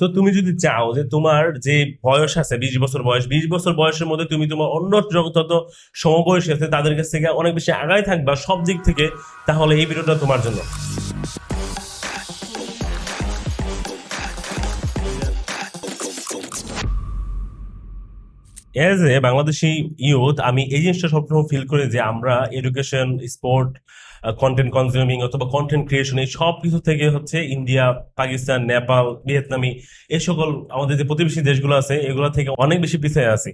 তো তুমি যদি চাও যে তোমার যে বয়স আছে 20 বছর বয়স, 20 বছর বয়সের মধ্যে তুমি তোমার অন্য যত সমবয়সী আছে তাদের কাছ থেকে অনেক বেশি আগায় থাকবা সব দিক থেকে, তাহলে এই ভিডিওটা তোমার জন্য। এজ এ বাংলাদেশি ইউথ আমি এই জিনিসটা সবসময় ফিল করি যে আমরা এডুকেশন, স্পোর্ট, কন্টেন্ট কনজিউমিং অথবা কন্টেন্ট ক্রিয়েশন এই সব কিছু থেকে হচ্ছে ইন্ডিয়া, পাকিস্তান, নেপাল, ভিয়েতনামি এই সকল আমাদের যে প্রতিবেশী দেশগুলো আছে এগুলো থেকে অনেক বেশি পিছিয়ে আছি।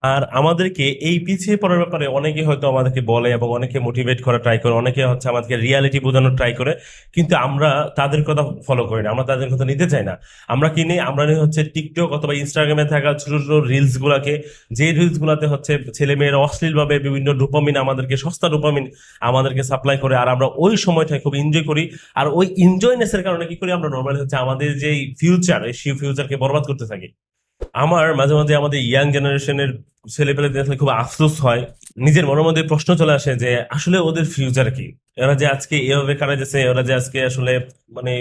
আর আমাদেরকে এই পিছিয়ে পড়ার ব্যাপারে অনেকে হয়তো আমাদেরকে বলে এবং অনেকে মোটিভেট করা ট্রাই করে, অনেকে হচ্ছে আমাদেরকে রিয়ালিটি বোঝানোর ট্রাই করে, কিন্তু আমরা তাদের কথা ফলো করি না, আমরা তাদের কথা নিতে চাই না। আমরা কি নিই? আমরা নিই হচ্ছে টিকটক অথবা ইনস্টাগ্রামে থাকা ছোট ছোট রিলস গুলাকে, যে রিলস গুলাতে হচ্ছে ছেলে মেয়েরা অশ্লীল ভাবে বিভিন্ন ডোপামিন, আমাদেরকে সস্তা ডোপামিন আমাদেরকে সাপ্লাই করে, আর আমরা ওই সময়টায় খুব এনজয় করি। আর ওই এনজয়নেসের কারণে কি করি আমরা, নর্মালি হচ্ছে আমাদের যে ফিউচার, সেই ফিউচারকে বরবাদ করতে থাকি। আমার মাঝে মাঝে আমাদের ইয়াং জেনারেশনের ছেলেপেলে দেখলে খুব আফসোস হয়, নিজের মনের মধ্যে প্রশ্ন চলে আসে যে আসলে ওদের ফিউচার কি? এরা যে আজকে এভাবে কাটাইতেছে, ওরা যে আজকে আসলে মানে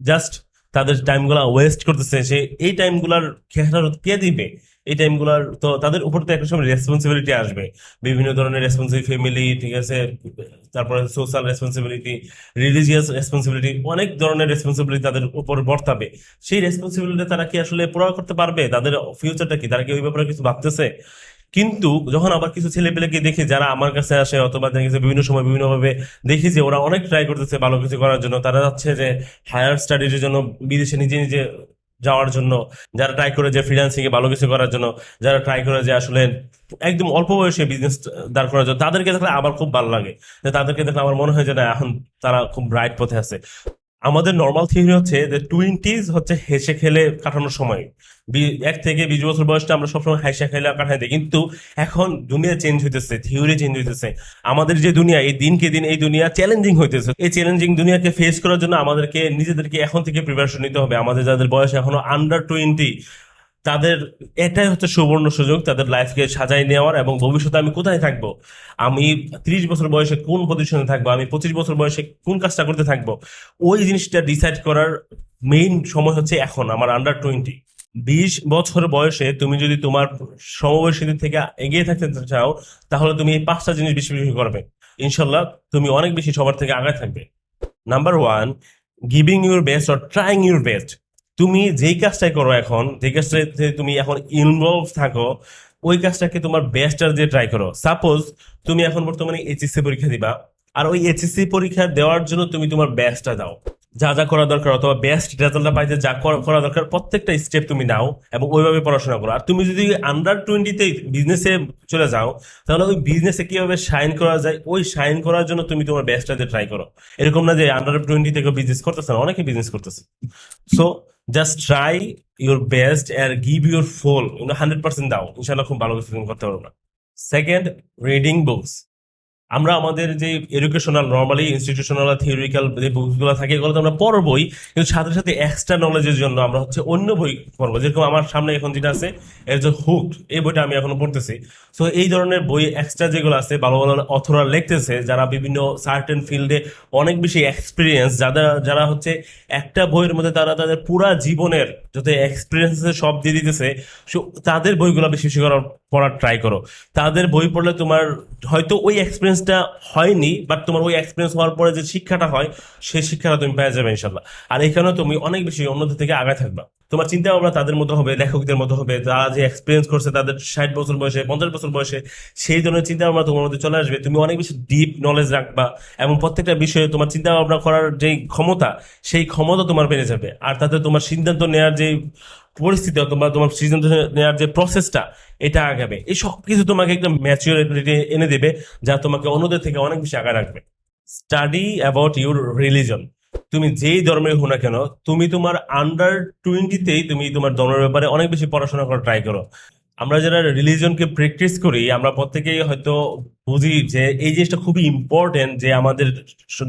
জাস্ট তাদের টাইম গুলা ওয়েস্ট করতেছে, সে এই টাইম গুলার খেসারত কে দিবে? এই টাইম গুলার তো তাদের উপর তো একটা সময় রেসপন্সিবিলিটি আসবে, বিভিন্ন ধরনের রেসপন্সিবিলিটি, ফ্যামিলি, ঠিক আছে, তারপরে সোশ্যাল রেসপন্সিবিলিটি, রিলিজিয়াস রেসপন্সিবিলিটি, অনেক ধরনের রেসপন্সিবিলিটি তাদের উপর বর্তাবে। সেই রেসপন্সিবিলিটি তারা কি আসলে পুরো করতে পারবে? তাদের ফিউচারটা কি? তারা কি ওই ব্যাপারে কিছু ভাবতেছে? কিন্তু যখন আবার কিছু ছেলে পেলেকে দেখি যারা আমার কাছে আসে অথবা দেখেছে বিভিন্ন সময় বিভিন্ন ভাবে দেখি যে ওরা অনেক ট্রাই করতেছে ভালো কিছু করার জন্য, তারা যাচ্ছে যে হায়ার স্টাডিজের জন্য বিদেশে নিজে নিজে যাওয়ার জন্য, যারা ট্রাই করে যে ফ্রিল্যান্সিং এ ভালো কিছু করার জন্য, যারা ট্রাই করে যে আসলে একদম অল্প বয়সে বিজনেস দাঁড় করার জন্য, তাদেরকে দেখলে আবার খুব ভালো লাগে। যে তাদেরকে দেখলে আমার মনে হয় যে না, এখন তারা খুব ব্রাইট পথে আছে। আমাদের নর্মাল থিওরি হচ্ছে যে টোয়েন্টিজ হচ্ছে হেসে খেলে কাটানোর সময়। 1 থেকে 20 বছর বয়সটা আমরা সবসময় হেসে খেলে কাটাই দিই, কিন্তু এখন দুনিয়া চেঞ্জ হইতেছে, থিওরি চেঞ্জ হইতেছে। আমাদের যে দুনিয়া, এই দিনকে দিন এই দুনিয়া চ্যালেঞ্জিং হইতেছে। এই চ্যালেঞ্জিং দুনিয়াকে ফেস করার জন্য আমাদেরকে নিজেদেরকে এখন থেকে প্রিপারেশন নিতে হবে। আমাদের যাদের বয়স এখনো আন্ডার 20, তাদের এটাই হচ্ছে সুবর্ণ সুযোগ তাদের লাইফকে সাজাই নেওয়ার, এবং ভবিষ্যতে আমি কোথায় থাকবো, আমি 30 বছর বয়সে কোন পজিশনে থাকবো, আমি 25 বছর বয়সে কোন কাজটা করতে থাকবো, ওই জিনিসটা ডিসাইড করার মেইন সময় হচ্ছে এখন আমার আন্ডার 20। 20 বছর বয়সে তুমি যদি তোমার সমবয়সীদের থেকে এগিয়ে থাকতে চাও, তাহলে তুমি এই 5টা জিনিস বেশি বেশি করবে। ইনশাল্লাহ তুমি অনেক বেশি সবার থেকে আগায় থাকবে। Number 1, giving your best or trying your best. তুমি যেই কাজটাই করো, এখন যে কাজটাতে তুমি এখন ইনভলভ থাকো, ওই কাজটাকে তোমার বেস্টার দিয়ে ট্রাই করো। সাপোজ তুমি এখন বর্তমানে এইচএসসি পরীক্ষা দিবা, আর ওই এইচএসসি পরীক্ষা দেওয়ার জন্য তুমি তোমার বেস্টটা দাও, যা যা করা দরকার, অথবা বেস্ট রেজাল্টটা পাইতে যা করা দরকার প্রত্যেকটা স্টেপ তুমি নাও এবং ওইভাবে পড়াশোনা করো। আর তুমি যদি আন্ডার 20-তে বিজনেসে চলে যাও, তাহলে ওই বিজনেসে কিভাবে শাইন করা যায়, ওই শাইন করার জন্য তুমি তোমার বেস্টটাতে ট্রাই করো। এরকম না যে আন্ডার 20 থেকে বিজনেস করতেছে না, অনেকে বিজনেস করতেছে। So just try your best আর গিভ ইউর ফুল 100% দাও, ইনশাল্লাহ খুব ভালো কিছু তুমি করতে পারবো না। Second, reading books. আমরা আমাদের যে এডুকেশনাল, নর্মালি ইনস্টিটিউশনাল থিওরিক্যাল যে বুকগুলো থাকে এগুলো তো আমরা পড়বই, কিন্তু সাথে সাথে এক্সট্রা নলেজের জন্য আমরা হচ্ছে অন্য বই পড়বো। যেরকম আমার সামনে এখন যেটা আছে, এর যে হুক, এই বইটা আমি এখনো পড়তেছি। সো এই ধরনের বই এক্সট্রা যেগুলো আছে, ভালো ভালো অথররা লিখতেছে যারা বিভিন্ন সার্টেন ফিল্ডে অনেক বেশি এক্সপিরিয়েন্স, যারা যারা হচ্ছে একটা বইয়ের মধ্যে তারা তাদের পুরা জীবনের যত এক্সপিরিয়েন্স আছে সব দিয়ে দিতেছে। সো তাদের বইগুলো বেশি বেশি পড়ার ট্রাই করো। তাদের বই পড়লে তোমার হয়তো ওই এক্সপিরিয়েন্সটা হয়নি, বাট তোমার ওই এক্সপিরিয়েন্স হওয়ার পরে যে শিক্ষাটা হয়, সেই শিক্ষাটা তুমি পেয়ে যাবে ইনশাল্লাহ। আর এখানেও তুমি অনেক বেশি অন্যদের থেকে আগায় থাকবা। তোমার চিন্তা ভাবনা তাদের মতো হবে, লেখকদের মতো হবে, তারা যে এক্সপিরিয়েন্স করছে তাদের 60 বছর বয়সে, 50 বছর বয়সে, সেই ধরনের চিন্তা ভাবনা তোমার মধ্যে চলে আসবে। তুমি অনেক বেশি ডিপ নলেজ রাখবা এবং প্রত্যেকটা বিষয়ে তোমার চিন্তা ভাবনা করার যে ক্ষমতা, সেই ক্ষমতা তোমার বেড়ে যাবে। আর তাতে তোমার সিদ্ধান্ত নেওয়ার যে পরিস্থিতি অথবা তোমার সিদ্ধান্ত নেওয়ার যে প্রসেসটা, এটা আগাবে। এই সব কিছু তোমাকে একটা ম্যাচিউরিটি এনে দেবে, যা তোমাকে অন্যদের থেকে অনেক বেশি আগায় রাখবে। Study about your religion. তুমি যেই ধর্মের হো না কেন, তুমি তোমার আন্ডার 20-তেই তুমি তোমার ধর্মের ব্যাপারে অনেক বেশি পড়াশোনা করার ট্রাই করো। আমরা যারা রিলিজনকে প্র্যাকটিস করি, আমরা প্রত্যেকেই হয়তো বুঝি যে এই জিনিসটা খুবই ইম্পর্টেন্ট, যে আমাদের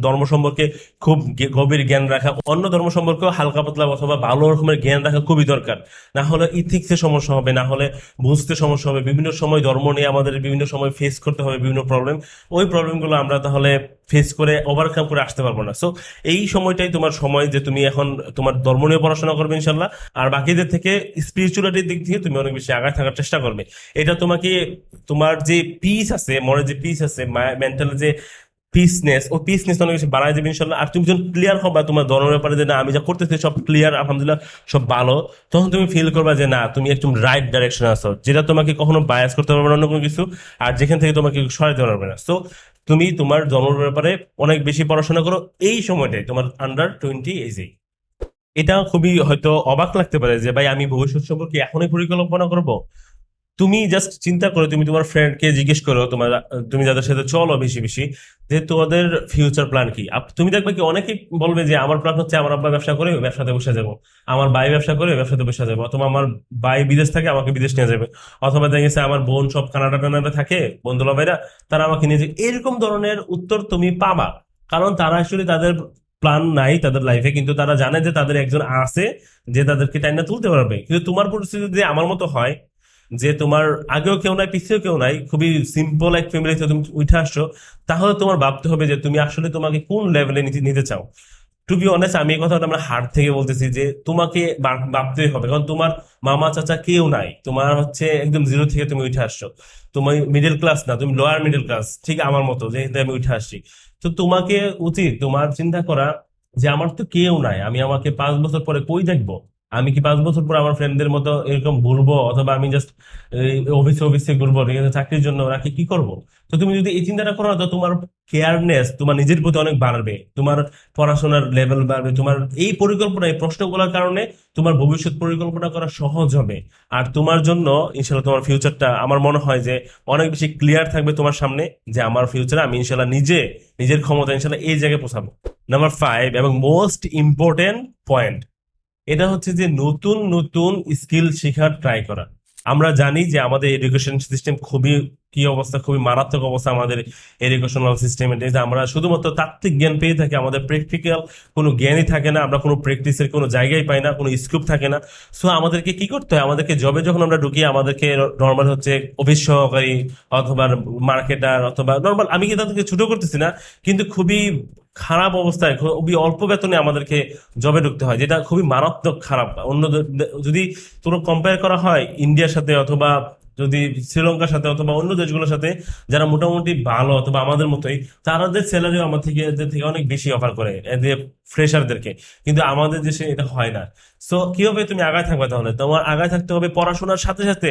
ধর্ম সম্পর্কে খুব গভীর জ্ঞান রাখা, অন্য ধর্ম সম্পর্কেও হালকা পাতলা অথবা ভালো রকমের জ্ঞান রাখা খুবই দরকার। না হলে ইথিক্সের সমস্যা হবে, না হলে বুঝতে সমস্যা হবে। বিভিন্ন সময় ধর্ম নিয়ে আমাদের বিভিন্ন সময় ফেস করতে হবে বিভিন্ন প্রবলেম, ওই প্রবলেমগুলো আমরা তাহলে ফেস করে ওভারকাম করে আসতে পারবো না। সো এই সময়টাই তোমার সময় যে তুমি এখন তোমার ধর্ম নিয়ে পড়াশোনা করবে ইনশাল্লাহ, আর বাকিদের থেকে স্পিরিচুয়ালিটির দিক থেকে তুমি অনেক বেশি আগায় থাকার চেষ্টা করবে। এটা তোমাকে তোমার যে পিস আছে, মনে যে পিস আছে, মেন্টাল যে পিসনেস, ও পিসনেস অনেক বেশি বাড়াই দেবে ইনশাল্লাহ। আর তুমি যখন ক্লিয়ার হবা তোমার ধর্মের ব্যাপারে যে না আমি যা করতেছি সব ক্লিয়ার আলহামদুলিল্লাহ সব ভালো, তখন তুমি ফিল করবা যে না তুমি একদম রাইট ডাইরেকশনে আছো, যেটা তোমাকে কখনো বায়াস করতে পারবে না অন্য কোনো কিছু, আর যেখান থেকে তোমাকে সরাতে পারবে না। সো তুমি তোমার ধর্মের ব্যাপারে অনেক বেশি পড়াশোনা করো এই সময়টাই, তোমার আন্ডার 20 এজে। এটা খুবই হয়তো অবাক লাগতে পারে যে ভাই আমি ভবিষ্যৎ সম্পর্কে এখনই পরিকল্পনা করব। তুমি জাস্ট চিন্তা করো, তুমি তোমার ফ্রেন্ডকে জিজ্ঞেস করো, তোমার তুমি যাদের সাথে চলো বেশি বেশি, যে তোমাদের ফিউচার প্ল্যান কি। তুমি দেখবে কি অনেকেই বলবে যে আমার প্ল্যান হচ্ছে আমার আব্বা ব্যবসা করে ব্যবসাতে বসে যাবো, আমার ভাই ব্যবসা করে ব্যবসাতে বসে যাবো, অথবা আমার ভাই বিদেশ থাকে আমাকে বিদেশ নিয়ে যাবে, অথবা দেখা গেছে আমার বোন সব কানাডা টানাডা থাকে বন্ধুরা ভাইরা, তারা আমাকে নিয়ে যাবে। এরকম ধরনের উত্তর তুমি পাবা, কারণ তারা আসলে তাদের প্ল্যান নাই তাদের লাইফে, কিন্তু তারা জানে যে তাদের একজন আছে যে তাদেরকে টাইনা তুলতে পারবে। কিন্তু তোমার পরিস্থিতি যদি আমার মতো হয়, যে তোমার আগেও কেউ নাই পিছিয়েও কেউ নাই, খুবই সিম্পল এক ফ্যামিলিতে তুমি উঠে আসছো, তাহলে তোমার ভাবতে হবে যে তুমি আসলে তোমাকে কোন লেভেলে নিতে নিতে চাও। টু বি অনেস্ট আমি এই কথাটা আমরা হার্ট থেকে বলতেছি যে তোমাকে ভাবতেই হবে, কারণ তোমার মামা চাচা কেউ নাই, তোমার হচ্ছে একদম জিরো থেকে তুমি উঠে আসছো। তুমি মিডল ক্লাস না, তুমি লোয়ার মিডল ক্লাস, ঠিক আমার মতো যেহেতু আমি উঠে আসছি। তো তোমাকে উচিত তোমার চিন্তা করা যে আমার তো কেউ নাই, আমি আমাকে 5 বছর পরে কই দেখবো। আমি কি 5 বছর পর আমার ফ্রেন্ডদের মতো এরকম ঘুরবো, অথবা আমি জাস্ট অফিসে অফিসে ঘুরবো, ঠিক আছে, চাকরির জন্য রাখি কি করব। তো তুমি যদি এই চিন্তাটা করো তো তোমার কেয়ারনেস তোমার নিজের প্রতি অনেক বাড়বে, তোমার পড়াশোনার লেভেল বাড়বে, তোমার এই পরিকল্পনা এই প্রশ্নগুলোর কারণে তোমার ভবিষ্যৎ পরিকল্পনা করা সহজ হবে। আর তোমার জন্য ইনশাল্লাহ তোমার ফিউচারটা আমার মনে হয় যে অনেক বেশি ক্লিয়ার থাকবে তোমার সামনে, যে আমার ফিউচারে আমি ইনশাল্লাহ নিজে নিজের ক্ষমতা ইনশাল্লাহ এই জায়গায় পৌঁছাবো। নাম্বার 5 এবং মোস্ট ইম্পর্টেন্ট পয়েন্ট, এটা হচ্ছে যে নতুন নতুন স্কিল শেখার ট্রাই করা। আমরা জানি যে আমাদের এডুকেশন সিস্টেম খুবই কি অবস্থা, খুবই মারাত্মক অবস্থা আমাদের এডুকেশনাল সিস্টেমের, যে আমরা শুধুমাত্র তাত্ত্বিক জ্ঞান পেয়ে থাকি, আমাদের প্র্যাকটিক্যাল কোনো জ্ঞানই থাকে না, আমরা কোনো প্র্যাকটিসের কোনো জায়গায় পাই না, কোনো স্কোপ থাকে না। সো আমাদেরকে কি করতে হয়, আমাদেরকে জবে যখন আমরা ঢুকি আমাদেরকে নর্মাল হচ্ছে অফিস সহকারী অথবা মার্কেটার অথবা নর্মাল, আমি কি তাদেরকে ছোট করতেছি না, কিন্তু খুবই খারাপ অবস্থায় খুবই অল্প বেতনে আমাদেরকে জবে ঢুকতে হয়, যেটা খুবই মারাত্মক খারাপ। অন্য যদি তোর কম্পেয়ার করা হয় ইন্ডিয়ার সাথে, অথবা যদি শ্রীলঙ্কার সাথে, অথবা অন্য দেশগুলোর সাথে যারা মোটামুটি ভালো অথবা আমাদের মতোই, তাদের স্যালারিও আমার থেকে এদের থেকে অনেক বেশি অফার করে এদের ফ্রেশারদেরকে, কিন্তু আমাদের দেশে এটা হয় না। সো কিভাবে তুমি আগায় থাকবে, তাহলে তোমার আগায় থাকতে হবে পড়াশোনার সাথে সাথে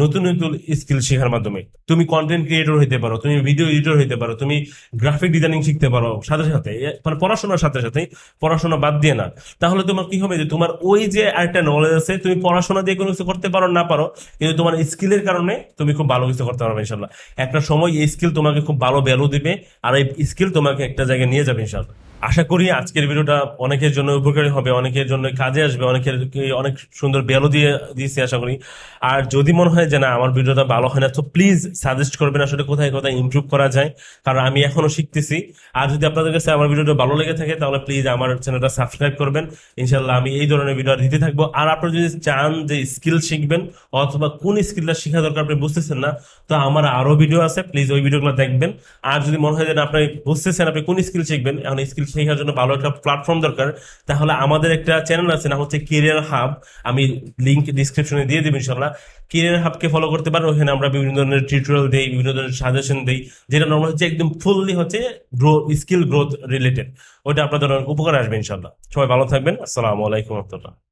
নতুন নতুন স্কিল শেখার মাধ্যমে। তুমি কন্টেন্ট ক্রিয়েটর হইতে পারো, তুমি ভিডিও এডিটর হইতে পারো, তুমি গ্রাফিক ডিজাইনিং শিখতে পারো সাথে সাথে, মানে পড়াশোনার সাথে সাথে, পড়াশোনা বাদ দিয়ে না। তাহলে তোমার কি হবে যে তোমার ওই যে আরেকটা নলেজ আছে, তুমি পড়াশোনা দিয়ে কোনো কিছু করতে পারো না পারো, কিন্তু তোমার স্কিলের কারণে তুমি খুব ভালো কিছু করতে পারবে ইনশাল্লাহ। একটা সময় এই স্কিল তোমাকে খুব ভালো ভ্যালু দিবে, আর এই স্কিল তোমাকে একটা জায়গায় নিয়ে যাবে ইনশাল্লাহ। আশা করি আজকের ভিডিওটা অনেকের জন্য উপকারী হবে, অনেকের জন্য কাজে আসবে, অনেকের অনেক সুন্দর ভ্যালু দিয়ে দিয়েছি আশা করি। আর যদি মনে হয় যে না আমার ভিডিওটা ভালো হয় না, তো প্লিজ সাজেস্ট করবেন আসলে কোথায় কোথায় ইমপ্রুভ করা যায়, কারণ আমি এখনো শিখতেছি। আর যদি আপনাদের কাছে আমার ভিডিওটা ভালো লেগে থাকে তাহলে প্লিজ আমার চ্যানেলটা সাবস্ক্রাইব করবেন, ইনশাল্লাহ আমি এই ধরনের ভিডিও দিতে থাকবো। আর আপনারা যদি চান যে স্কিল শিখবেন অথবা কোন স্কিলটা শেখা দরকার আপনি বুঝতেছেন না, তো আমার আরো ভিডিও আছে, প্লিজ ওই ভিডিওগুলো দেখবেন। আর যদি মনে হয় যে আপনি বুঝতেছেন আপনি কোন স্কিল শিখবেন, এখন স্কিল শেখার জন্য ভালো একটা প্ল্যাটফর্ম দরকার, তাহলে আমাদের একটা চ্যানেল আছে, না হচ্ছে কেরিয়ার হাব, আমি লিংক ডিসক্রিপশনে দিয়ে দেবো ইনশাল্লাহ। কেরিয়ার হাবকে ফলো করতে পারেন, ওখানে আমরা বিভিন্ন ধরনের টিউটোরিয়াল দেই, বিভিন্ন ধরনের সাজেশন দেই, যেটা নর্মাল হচ্ছে একদম ফুললি হচ্ছে স্কিল গ্রোথ রিলেটেড। ওটা আপনাদের অনেক উপকার আসবে ইনশাল্লাহ। সবাই ভালো থাকবেন, আসসালামু আলাইকুম রহমতুল্লাহ।